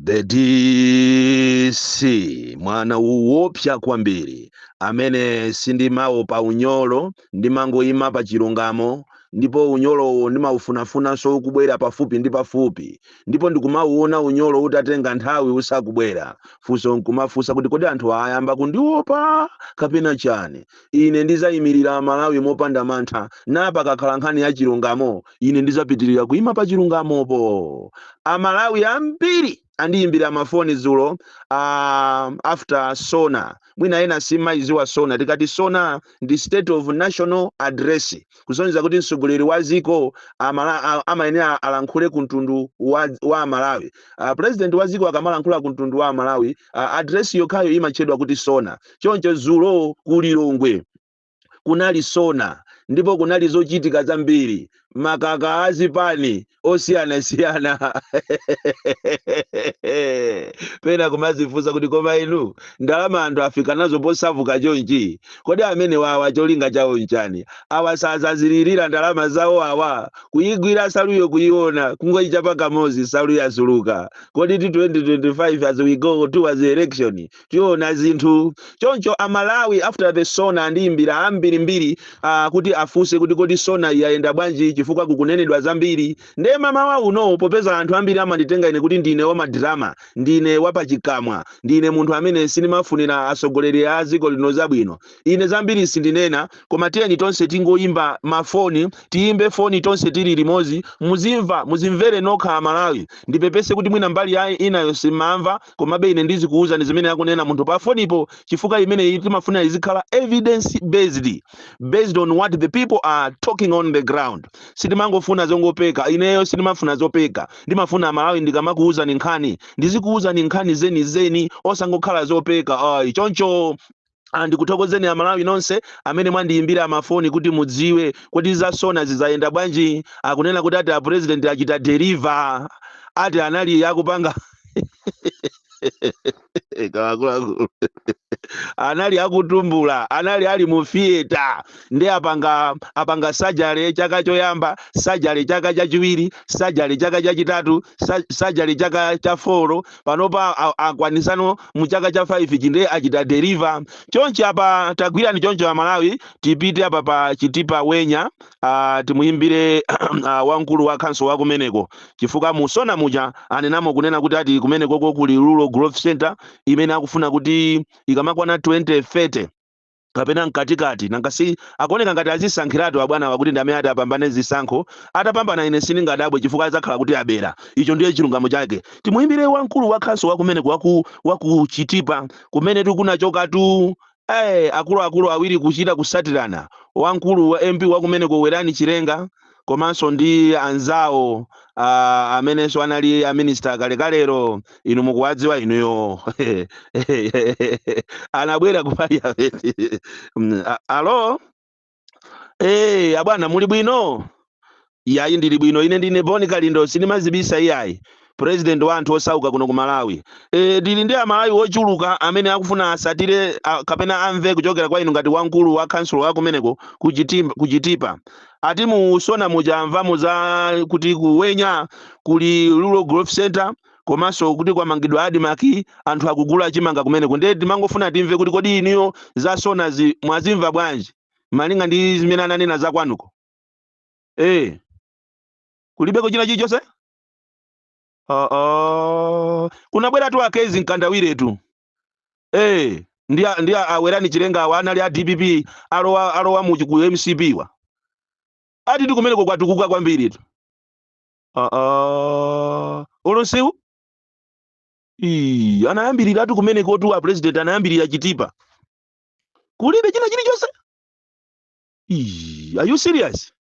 The DC mwana uwopsa kwambiri amene sindimaopa unyolo ndimangoyima pa chilungamo ndipo unyolowo ndimaufunafunanso kubwera pafupi ndi pafupi ndipo ndikumauona unyolo utatenga nthawi usakubwera funso nkumafunsa kuti kodi anthu ayamba kundiopa kapena chani. Ine ndizayimirira Malawi mopanda mantha napa kakhala nkhani ya chilungamo ine ndizapitirira kuyima pa chilungamopo. Amalawi ambiri andiyimbira mafoni zulo after SONA. Mwina ena simaiziwa SONA, tikati SONA ndi State of National Address, kusonyeza kuti mtsogoleri wa dziko amayenera alankhule ku mtundu wa Malawi. President wa dziko akamalankhula ku mtundu wa Malawi, address yokhayo imatchedwa kuti SONA. Choncho zulo ku Lilongwe kunali SONA ndipo kunali zochitika zambiri, makaka azipani osiyanasiyana pena kumazifunsa kuti koma inu ndalama anthu afika nazo posavuka chonchi, kodi amene wawa cholinga chawo nchani? Awa sazazilirira ndalama zawo awa kuyigwira saluyo kuyiona kungoyicha pakamozi salu yasuluka. Kodi ti 2025 as we go towards the election tiona zinthu choncho. Amalawi after the SONA andiyimbira ambirimbiri kuti afunse kuti kodi SONA yayenda bwanji chifukwa kukunenedwa zambiri. Nde mama wa uno popeza anthu ambiri amanditenga ine kuti ndine wa madrama, ndine wapachikamwa, ndine munthu amene sinimafunira atsogoleri a dziko lino zabwino. Ine zambiri sindinena, koma tiyeni tonse tingoyimba mafoni, tiyimbe foni tonse tili limodzi, muzimvere nokha Amalawi. Ndipepese kuti mwina mbali yayi inayo simamva, komabe ine ndizikuuza ndi zimene akunena munthu pa fonipo, chifukwa imene timafuna izikhala evidence based on what the people are talking on the ground. Sitimangofuna zongopeka, ineyo sitimafuna zopeka, ndimafuna Amalawi ndikamakuuza ni nkhani ndizikuuza ni nkhani zeni osangokhala zopeka. Choncho ndikuthokozeni Amalawi nonse amene mwandiyimbira amafoni kuti mudziwe kuti za SONA zizayenda bwanji. Akunena kuti ati a president achita deliver, ati anali yakupanga anali akutumbula, anali ali mu theater, ndi apanga sajale chaka choyamba, sajale chaka chachiwiri, sajale chaka chachitatu, sajale chaka cha 4, panopa akwanisano mu chaka cha 5 chinde achita deliver. Chonchi apa tagwirani choncho Amalawi, tipite apa pa Chitipa Wenya, timuyimbire wamkulu wa council wa kumeneko, chifukwa mu SONA muja anenamo kunena kuti ati kumeneko kuli Rural Growth Center imene akufuna kuti ikamakwana 2030 kapena mkatikati nangasi akuoneka ngati azisankhiratu abwana wakuti ndamene ati apambane zisankho. Atapambana ine siningadabwe chifukwa azakhala kuti abera. Icho ndiye chilungamo chake. Timuyimbire wamkulu wa council wakumeneko waku Chitipa kumene tikunachoka tu akulu awiri kuchita kusatirana. Wamkulu wa MP wakumeneko Werani Chirenga komanso ndi anzawo amenenso anali a minister kalekalero, inu mukuwadziwa inuyo anabwera kupali alo abwana muli bwino? Yayi ndili bwino, ine ndine Boni Kalindo sinimazibisa iyayi, president wa anthu osauka kuno ku Malawi. Ndili ndi Amalawi ochuluka amene akufuna asatire kapena amve kuchokera kwa inu ngati wamkulu wa council wa kumeneko kuchitipa. Ati mu SONA mujamva muza kuti kuwenya kuli Rural Growth Center komanso kuti kwamangidwa adimaki anthu akugula chimanga kumeneko. Ndiye timangofuna timve kuti kodi iniyo za SONA mwazimva bwanji malinga ndi zimene ananena za kwanuko. Kulibeko china chilichonse? Kunabwera tu akezi mkandawire tu. Ndi Werani Chirenga awa anali a DPP alowa mu ku MCP wa. Ati tikumeneko kwatukuka kwambiri tu. Olonsewu? Anayambirira tu kumeneko tu a president anayambirira Chitipa. Kulibe china chilichonse? Are you serious?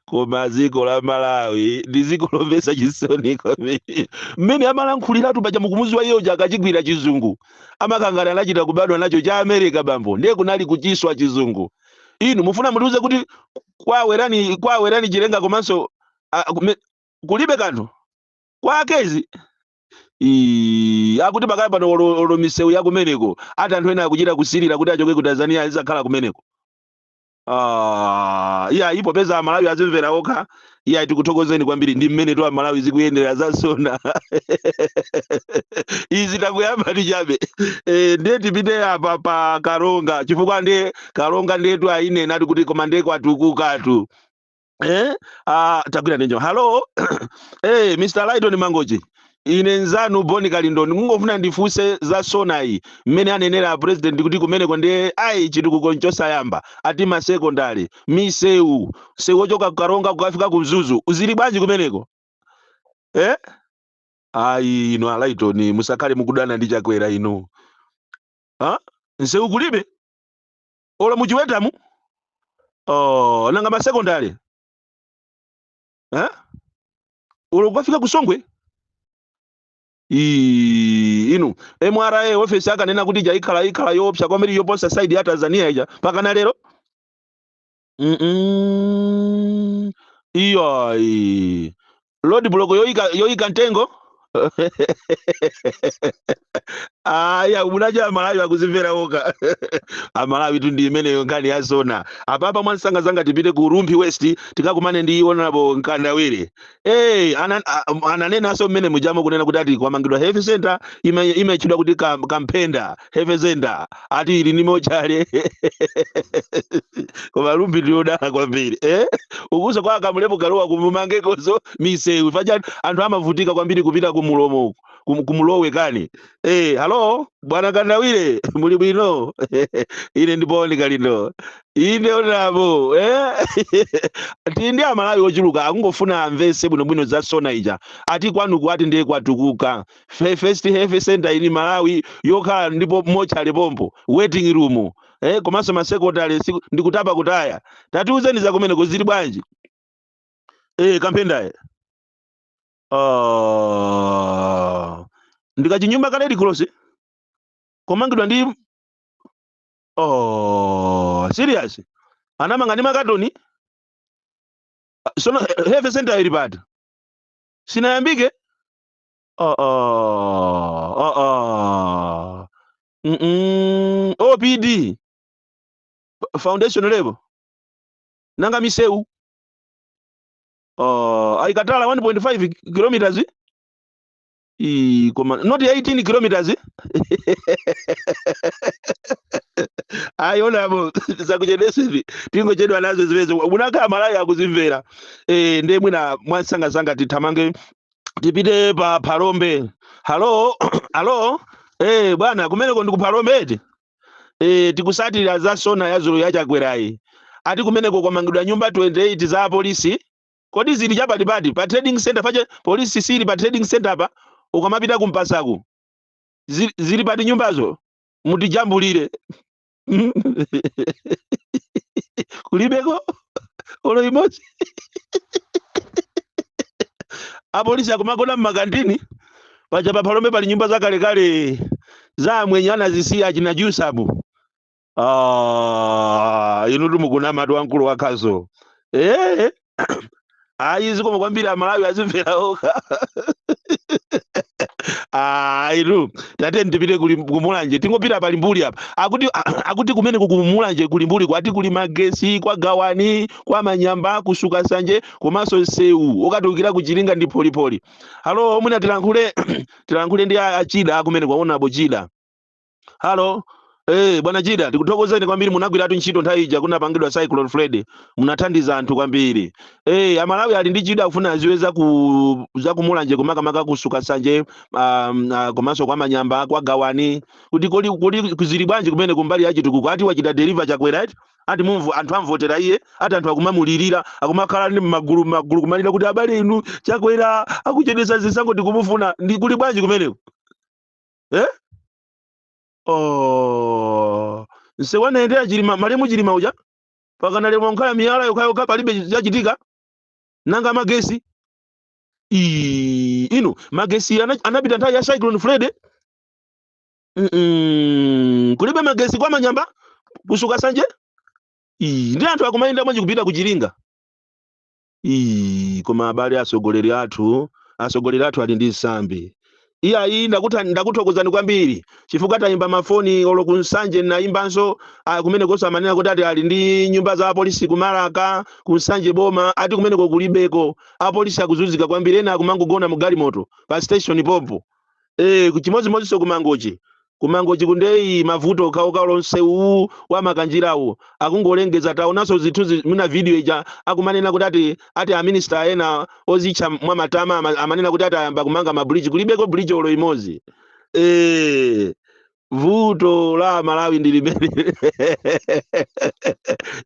Koma dziko la Malawi ndi dziko lomvesa chisoni kwambiri. Mmene amalankhulira tu paja mukumuzi wa iyoja akachigwira chizungu amakangana anachita kubadwa nacho cha America bambo, ndiye kunali kuchiswa chizungu. Inu mufuna mutiuze kuti kwa Werani Chirenga komanso kulibe kanthu kwa akezi akuti pakali pano olomisewu ya kumeneko ati anthu ena akuchita kusirira kuti achoke ku Tanzania azakhala kumeneko. Ipo peza Amalawi azimvera okha iya tikuthokozeni kwambiri ndi mmene to Malawi zikuyendera zasona izi takuyamba tichabe ndiye tipite apa pa Karonga chifukwa ndiye Karonga ndetu ayinena ati kuti koma ndiye kwatukukatu tagwira nenjo hello Mr. Lighton Mangochi ine nzanu Boni Kalindoni ngofuna ndifuse za sona iyi mmene anenera president kuti kumeneko ndiye ayi chitukuko nchosayamba ati masekondari misewu sewochoka Karonga kukafika ku Mzuzu uzili bwanji kumeneko ayi ino Lighton musakhale mukudana ndi Chakwera ino nsewu kulibe ola muchiwetamu nanga masekondari ulo kukafika kusongwe inu MRA office akanena kuti ikhala yopsa kwambiri yoposa side ya Tanzania ija pakana lero iyo road block yoika ntengo aya munaja Malawi akuzimvera oka Malawi tu ndi imeneyo nkani yasona apapa mwansanga tipite ku Rumpi West tikakumane ndi honorable Nkandawire ananena so mmene mujamo kunena kuti ati kwamangidwa health center imechidwa kuti kampenda health center ati ili ni mochale koma Rumpi ndiodala kwambiri ukuza kwa kamulepo karowa kumumangekozo misewu faja anthu amavutika kwambiri kupita kumulomo kumulowe kani hello bwana Kandawire muli bwino ine ndi Boni Kalindoni ine onabo tindi Amalawi ochuluka akungofuna amvese bwinobwino za sona ija ati kwanu kwati ndiye kwatukuka first health center ili Malawi yokhala ndipo mochale pompo waiting room komanso masekondari ndikutapa kutaya tatiuzeni za kumene kuzili bwanji kampenda ndikachinyumba kanedi close komangidwa ndi serious anamanga ndi makatoni sono health center ili pati sinayambike OPD foundation level nanga misewu aikatala 1.5 kilometers not 18 kilometers ayonabo zakuchedesezi tingochedwa nazo ziwezo unaka Malawi akuzimvera ndiye mwina mwansanga tithamange tipite pa Palombe hello bwana kumeneko ndikupalombe tikusatira za sona yazulu ya Chakwerayi ati kumeneko kwamangidwa nyumba 28 za polisi kodi zili chapatipati pa trading center pache polisi sili pa trading center pa ukamapita kumpasaku zili pati nyumbazo mutijambulire kulibeko olo imodzi apolisi akumagona mmakantini paja pa Palombe pali nyumba zakalekale za mwenye anazisiya achina Jusabu inutu mukuna matu wankulu wakazo ayizi koma kwambiri Amalawi azimvera oka iru tate ndipite kumulanje tingopita pali mbuli apa akuti kumene kumulanje kuli mbuli kwati kuli magesi kwa gawani kwa manyamba kusuka sanje komanso sewu okatukira kuchilinga ndi polipoli halo mwina tilankhule ndi achida akumene kwaona bochida halo bwana Chida tikuthokozeni kwambiri munagwiratu ntchito nthawi ija kunapangidwa cyclone Fred munathandiza anthu kwambiri Amalawi ali ndi Chida kufuna aziweza za kumulanje kumakamaka kusuka sanje komanso kwa manyamba kwa gawani kuti kuli kuzili bwanji kumene kumbali ya chitukuko ati wachita deliver Chakwera ati mumvu anthu amvotera iye ati anthu akumamulirira akumakhala ndi magulu kumalira kuti abale inu Chakwera akuchedesa zisango ndikumufuna ndi kuli bwanji kumeneko nsewanendera chilima malemu chilima uja pakana lemo nkhala miyala yokayoka palibe chachitika nanga magesi inu magesi anapita nthawi ya cyclone Fred kulibe magesi kwa manyamba kusuka sanje ndi anthu akumayenda mwanji kupita kuchilinga koma abale asogoleri athu ali ndi nsambi iya iyi ndakuthokozani kwambiri chifukwa tayimba mafoni olo kunsanje nayimbanso kumene koso amanena kuti ati ali ndi nyumba za apolisi kumalaka kunsanje boma ati kumeneko kulibeko apolisi akuzunzika kwambiri ena akumangogona mu galimoto pa station popo kuchimozimozinso kumangochi kundeyi mavuto okhaokha lonse uwu wa makanjirawo akungolengeza taonanso zinthu muna video ija akumanena kuti ati aminister ena ozitcha mwa matama amanena kuti ati ayamba kumanga mabridge kulibeko bridge olo imodzi vuto la Malawi ndi limene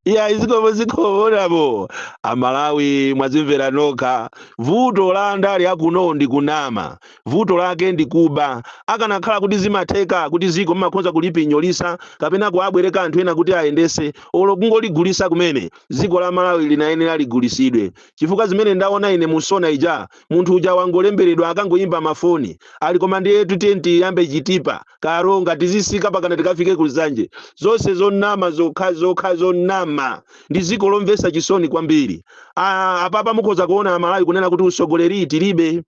iya zikomo Amalawi mwazimvera nokha vuto la ndale akuno ndi kunama vuto lake ndi kuba akanakhala kuti zimatheka kuti ziko mmakhoza kulipinyolisa kapena kuabwereka anthu ena kuti ayendese olo kungoligulisa kumene ziko la Malawi linayenera ligulisidwe chifukwa zimene ndaona ine musona ija munthu uja wangolemberedwa akangoyimba mafoni ali koma ndiye tutenti yambe chitipa karonga tizisika pakana tikafike kulizanje zonse zonama zokha zonama ndi ziko lomvesa chisoni kwambiri apapa mukhoza kuona Amalawi kunena kuti usogoleri tilibe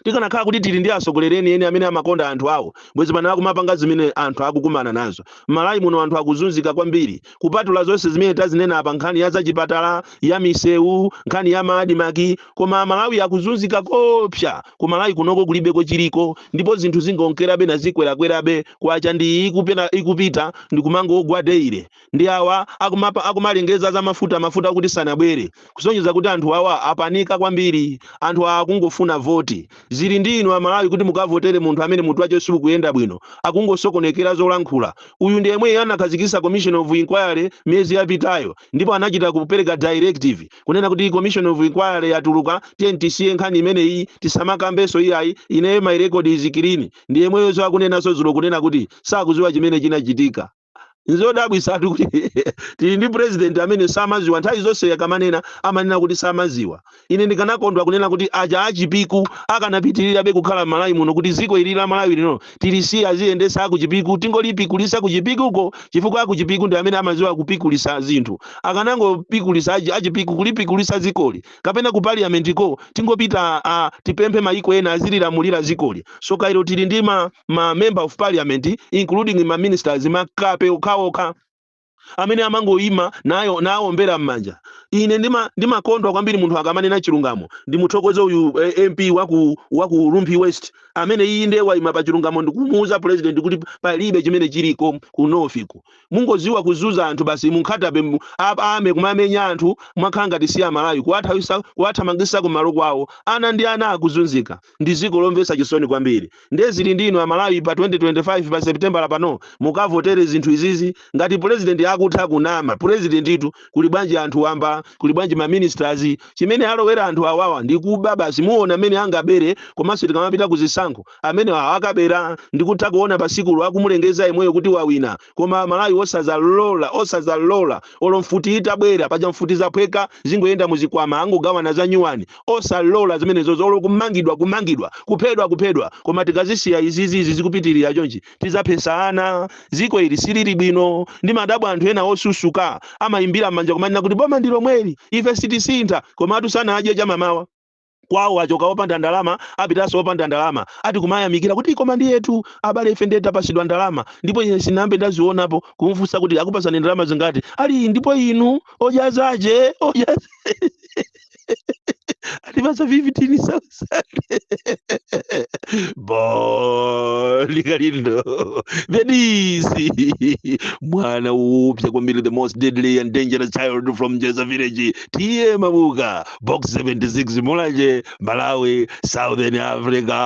tikanakhala kuti tili ndi asogolereni ene amene amakonda anthu awo bwezi pana kumapanga zimene anthu akukumana nazo Malawi muno anthu akuzunzika kwambiri kupatula zonse zimene tazinena apa nkhani ya zachipatala ya misewu nkhani ya madimaki koma Malawi akuzunzika kopsa ku Malawi kunoko kulibeko chiliko ndipo zinthu zingonkerabe na zikwerakwerabe kwacha ndi ikupita ndi kumangogwa deire ndi awa akumalengeza za mafuta kuti sanabwere kusonyeza kuti anthu awa apanika kwambiri anthu akungofuna voti zili ndi inu Amalawi kuti mukavotere munthu amene munthu wacho sikuyenda bwino akungosokonekera zolankhula uyu ndiye yemwe anakhazikitsa commission of inquiry miezi yapitayo ndipo anachita kupereka directive kunena kuti commission of inquiry yatuluka TNTC nkhani imeneyi tisamakambeso iyayi ineyo my record is clean ndiye yemweyo akunena sozulo kunena kuti sakuziwa chimene chinachitika nzodabwisa kuti tili ndi president amene samaziwa nthawi zonse yakamanena amanena kuti samaziwa ine ndikanakondwa kunena kuti aja achipiku akanapitirirabe kukhala Malawi muno kuti ziko ili la Malawi lino tilisiya aziyendesa akuchipiku tingolipikulisa kuchipikuko chifukwa akuchipiku ndi amene amaziwa kupikulisa zinthu akanangopikulisa achipiku kulipikulisa zikoli kapena ku parliament ko tingopita tipemphe maiko ena azililamulira zikoli so kairo tili ndi ma member of parliament including ma ministers makape okha amene amangoyima nawombera mmanja ine ndimakondwa kwambiri munthu akamanena chilungamo ndimuthokoze uyu MP waku Lumpi West amene iyi ndiye wayima pa chilungamo ndikumuuza president kuti palibe chimene chiliko kunofiku mungoziwa kuzuza anthu basi munkhatabe ame kumamenya anthu mwakhanga tisiya Malawi kuwathamangisa kumalo kwawo ana ndi ana akuzunzika ndi ziko lomvesa chisoni kwambiri ndiye zili ndino Malawi pa 2025 pa September lapano mukavotere zinthu izizi ngati president akutha kunama president itu kuli bwanji anthu wamba kuli bwanji ma ministers chimene alowera anthu awawa ndi kuba basi muona amene angabere komanso tikamapita kuzisankho amene akabera ndikutha kuona pasikulo akumulengeza imweyo kuti wawina koma Malawi osazalola olo mfuti itabwera paja mfuti zaphweka zingoyenda muzikwama angogawana za nyuwani osalola zimene zozo olo kumangidwa kuphedwa koma tikazisiya izizi zikupitirira chonchi tizaphesana ziko ili silili bwino ndi madabu anthu ena osusuka amayimbira manja kumanena kuti boma ndilo mweri ife sitisintha koma atusana adye chamamawa kwawo achoka opanda ndalama apitaso opanda ndalama ati kumayamikira kuti koma ndi yetu abale ife ndeta pasidwa ndalama ndipo ine sinambe ndazionapo kumfunsa kuti akupasani ndalama zingati ali ndipo inu ojazaje alipasa 15,000 likalindo Venisi mwana upya kwambiri the most deadly and dangerous child from Jeza village tiye mabuga box 76 Mulanje Malawi Southern Africa.